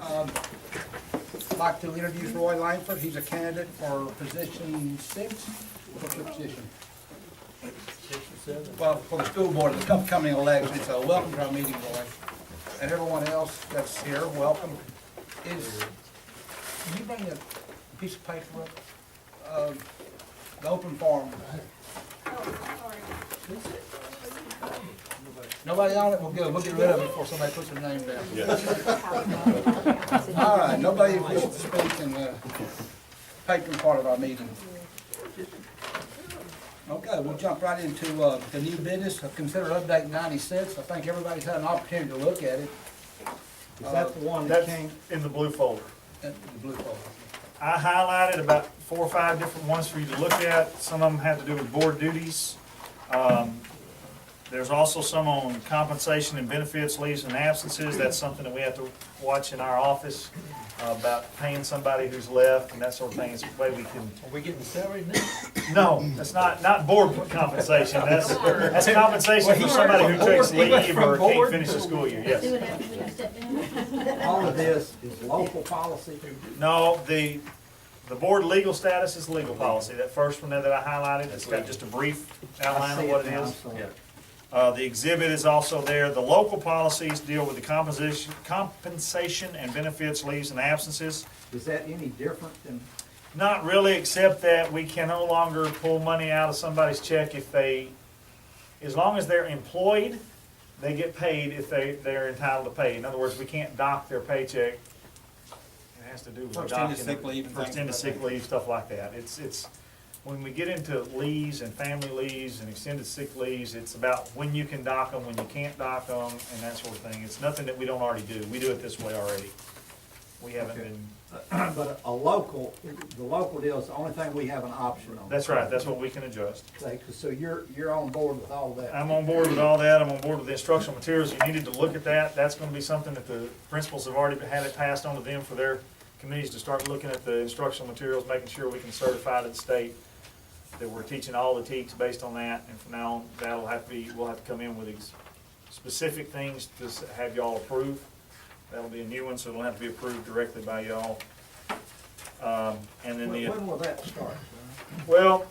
I'd like to introduce Roy Langford. He's a candidate for position 6. What's your position? 6 or 7. Well, for the school board, the upcoming election. So welcome to our meeting, Roy. And everyone else that's here, welcome. Can you bring a piece of paper up? The open forum. Nobody on it? Well, good. We'll get rid of it before somebody puts their name down. All right, nobody wishes to speak in the patron part of our meeting. Okay, we'll jump right into the new business. Consider update 96. I think everybody's had an opportunity to look at it. Is that the one that That's came? in the blue folder. The blue folder. I highlighted about 4 or 5 different ones for you to look at. Some of them have to do with board duties. There's also some on compensation and benefits, leaves and absences. That's something that we have to watch in our office about paying somebody who's left and that sort of thing. It's a way we can. Are we getting salary now? No, that's not board compensation. That's compensation for somebody who takes leave or can't finish the school year. Yes. All of this is local policy? No, the board legal status is legal policy. That first one there that I highlighted, it's got just a brief outline of what it is. The exhibit is also there. The local policies deal with the compensation and benefits, leaves and absences. Is that any different than, Not really, except that we can no longer pull money out of somebody's check if they, as long as they're employed, they get paid if they're entitled to pay. In other words, we can't dock their paycheck. It has to do with First docking. into sick leave and First things into like sick that. leave, stuff like that. It's, when we get into leaves and family leaves and extended sick leaves, it's about when you can dock them, when you can't dock them, and that sort of thing. It's nothing that we don't already do. We do it this way already. We haven't Okay. been, but the local deal is the only thing we have an option on? that's right, that's what we can adjust. Okay, so you're on board with all that? I'm on board with all that. I'm on board with the instructional materials. You needed to look at that. That's gonna be something that the principals have already had it passed on to them for their committees to start looking at the instructional materials, making sure we can certify to the state that we're teaching all the TEKs based on that. And from now on, that'll have to be, we'll have to come in with these specific things to have y'all approve. That'll be a new one, so it'll have to be approved directly by y'all. And then When will that start? well,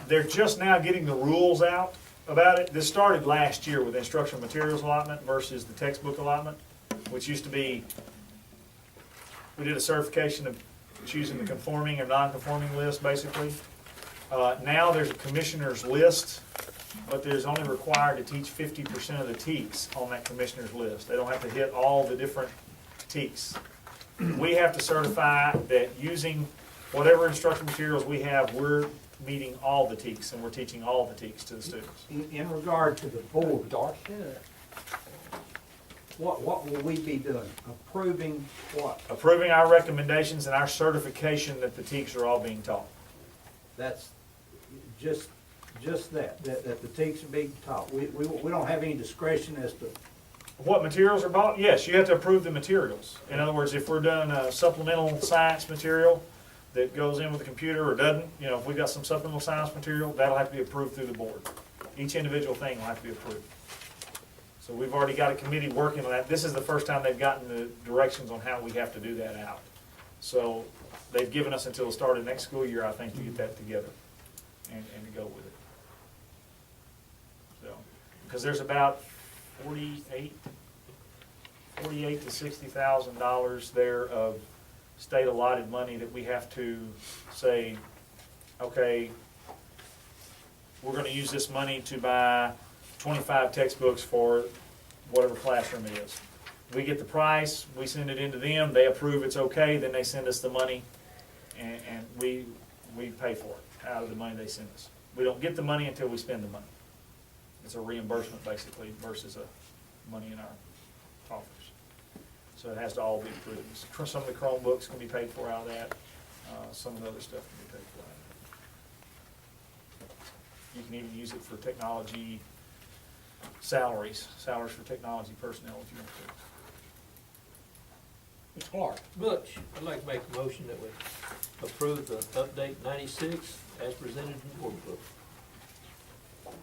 they're just now getting the rules out about it. This started last year with instructional materials allotment versus the textbook allotment, which used to be, we did a certification of choosing the conforming or non-conforming list, basically. Now there's a commissioner's list, but there's only required to teach 50% of the TEKs on that commissioner's list. They don't have to hit all the different TEKs. We have to certify that using whatever instructional materials we have, we're meeting all the TEKs and we're teaching all the TEKs to the students. In regard to the board, what will we be doing? Approving what? Approving our recommendations and our certification that the TEKs are all being taught. That's just that the TEKs are being taught. We don't have any discretion as to, What materials are bought? Yes, you have to approve the materials. In other words, if we're doing a supplemental science material that goes in with the computer or doesn't, you know, if we got some supplemental science material, that'll have to be approved through the board. Each individual thing will have to be approved. So we've already got a committee working on that. This is the first time they've gotten the directions on how we have to do that out. So they've given us until the start of next school year, I think, to get that together and to go with it. So, because there's about $48,000 to $60,000 there of state allotted money that we have to say, okay, we're gonna use this money to buy 25 textbooks for whatever classroom it is. We get the price, we send it into them, they approve it's okay, then they send us the money, and we pay for it out of the money they send us. We don't get the money until we spend the money. It's a reimbursement basically versus a money in our coffers. So it has to all be approved. Some of the Chromebooks can be paid for out of that. Some of the other stuff can be paid for out of that. You can even use it for technology salaries for technology personnel if you want to. Mr. Clark. Butch, I'd like to make a motion that we approve the update 96 as presented in the board book.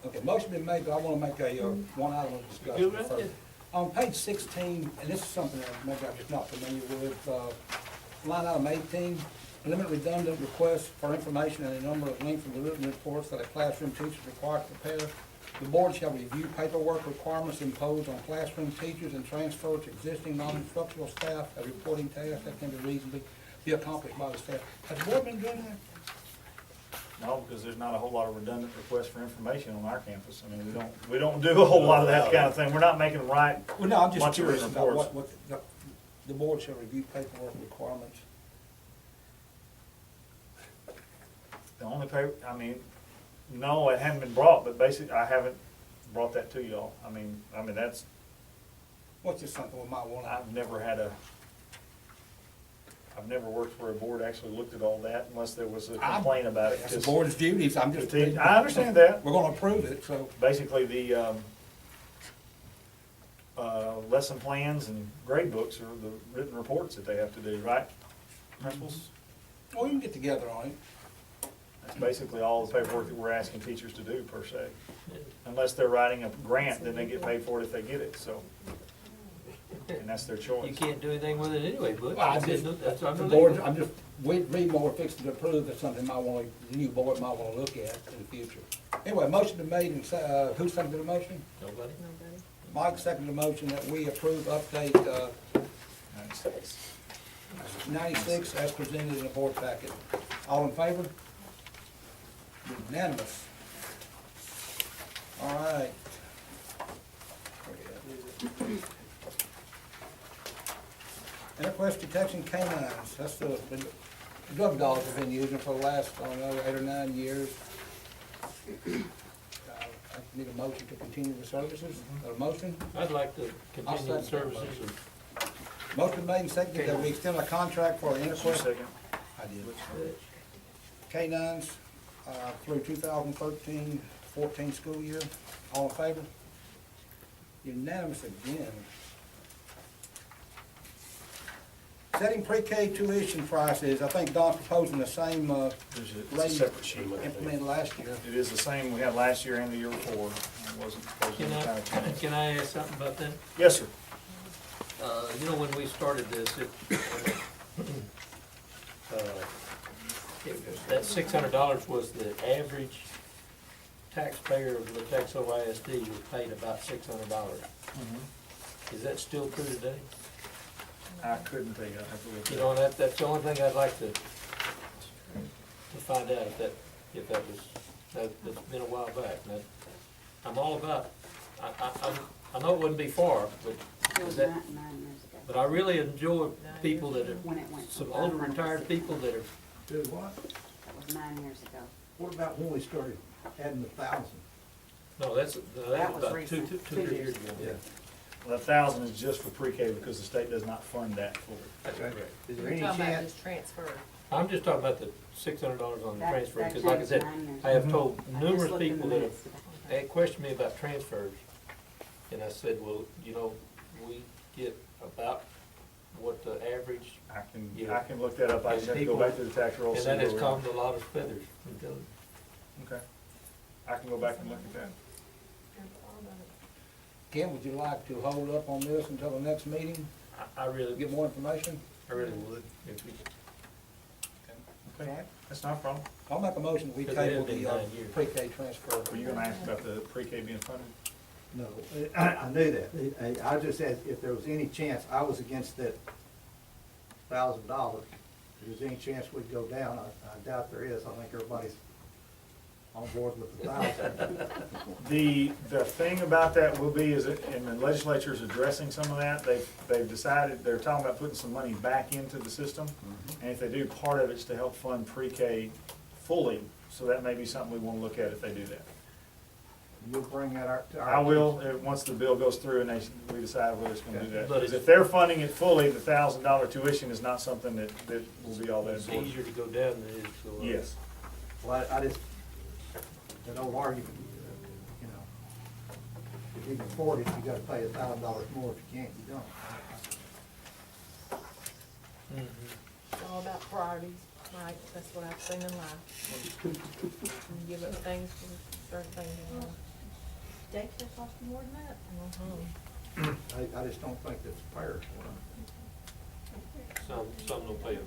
Okay, motion been made, but I want to make a one item of discussion Go right first. ahead. On page 16, and this is something that maybe I'm just not familiar with, line item 18, limit redundant requests for information and the number of length of the written reports that a classroom teacher is required to prepare. The board shall review paperwork requirements imposed on classroom teachers and transfer to existing non-instructional staff a reporting task that can be reasonably be accomplished by the staff. Has the board been doing that? No, because there's not a whole lot of redundant requests for information on our campus. I mean, we don't do a whole lot of that kind of thing. We're not making them write Well, no, I'm bunch just of curious written about reports. what the board shall review paperwork requirements. The only paper, I mean, no, it hadn't been brought, but basically, I haven't brought that to y'all. I mean, that's, What's just something we might want to, I've never worked where a board actually looked at all that unless there was a I'm- complaint about it. that's the 'cause board's duties, I'm just. I understand that. We're gonna approve it, so. Basically, the, lesson plans and grade books are the written reports that they have to do, right? Principals? Well, we can get together on it. That's basically all the paperwork that we're asking teachers to do, per se. Unless they're writing a grant, then they get paid for it if they get it, so. And that's their You choice. can't do anything with it anyway, Butch. Well, That's the unbelievable. board, I'm just, we read more fixing to approve, that's something the new board might wanna look at in the future. Anyway, motion been made, and, who seconded the motion? Nobody? Mike seconded the motion that we approve update, 96 as presented in the board packet. All in favor? Unanimous. All right. Interquest detection canines, that's the drug dogs have been using for the last, I don't know, 8 or 9 years. I need a motion to continue the services, a motion? I'd like to continue the second that services of Motion made and seconded that we extend a contract for Just a interquest. second. I did. Canines, through 2013-14 school year. All in favor? Unanimous again. Setting pre-K tuition prices, I think Don's proposing the same, It's a rate separate sheet. implemented last year. It is the same we had last year and the year before. It wasn't supposed to be kind of change. Can I ask something about that? Yes, sir. You know, when we started this, that $600 was the average taxpayer of Latexo ISD was paid about $600. Is that still true today? I couldn't tell you. I'd have to look You it know, up. that's the only thing I'd like to find out if that was, that's been a while back. And I'm all about, I know it wouldn't be far, but It was is that, 9 years ago. but I really enjoy people that When are, it went some from older 500 to retired people that are, Do what? That was 9 years ago. What about when we started adding 1,000? no, that That was was about recent, 2 2 or 3 years years ago. Yeah. Well, 1,000 is just for pre-K because the state does not fund that fully. That's correct. Is there We're any talking about chance? this transfer. I'm just talking about the $600 on the That- transfer, that because like I said, changed 9 years I have ago. told I just numerous looked in the people that have minutes today. they questioned me about transfers, and I said, well, you know, we get about what the average, Yeah. I can look that up. I just have to go back to the tax roll. and see that has where we are. calmed a lot of feathers. I'm telling you. Okay. I can go back and look at that. Ken, would you like to hold up on this until the next meeting, I really, get more information? I really would. If we, Okay, that's not a problem. I'll make a motion that we Because it table has been the 9 years. pre-K transfer. Were you gonna ask about the pre-K being funded? No, I knew that. I just said if there was any chance, I was against that $1,000. If there's any chance we'd go down, I doubt there is. I think everybody's on board with the 1,000. The thing about that will be is, and the legislature's addressing some of that, they've decided, they're talking about putting some money back into the system. And if they do, part of it's to help fund pre-K fully, so that may be something we wanna look at if they do that. You'll bring that to our. I will, once the bill goes through and we decide whether it's gonna do that. But Because it's- if they're funding it fully, the $1,000 tuition is not something that will be all that it's important. easier to go down than it is to go up. Yes. Well, I just, an old argument, you know, if you can afford it, you gotta pay $1,000 more. If you can't, you don't. Mhm. It's all about priorities, right? That's what I've seen in life. You give up things for certain things in life. Daycare costs more than that? Mhm. I just don't think that's fair. Some don't pay it.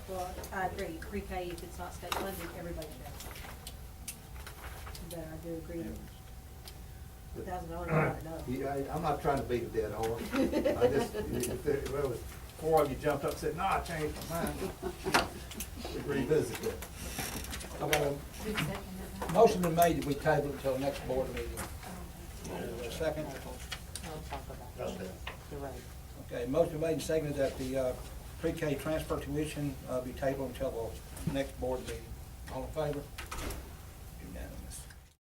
Well, I agree, pre-K, if it's not state funded, everybody should. But I do agree, $1,000 is not enough. Yeah, I'm not trying to beat a dead horse. I just, if there was four of you jumped up and said, no, I changed my mind, we'd revisit that. Okay, motion been made that we table it until the next board meeting. Second? You're right. Okay, motion made and seconded that the pre-K transfer tuition be tabled until the next board meeting. All in favor?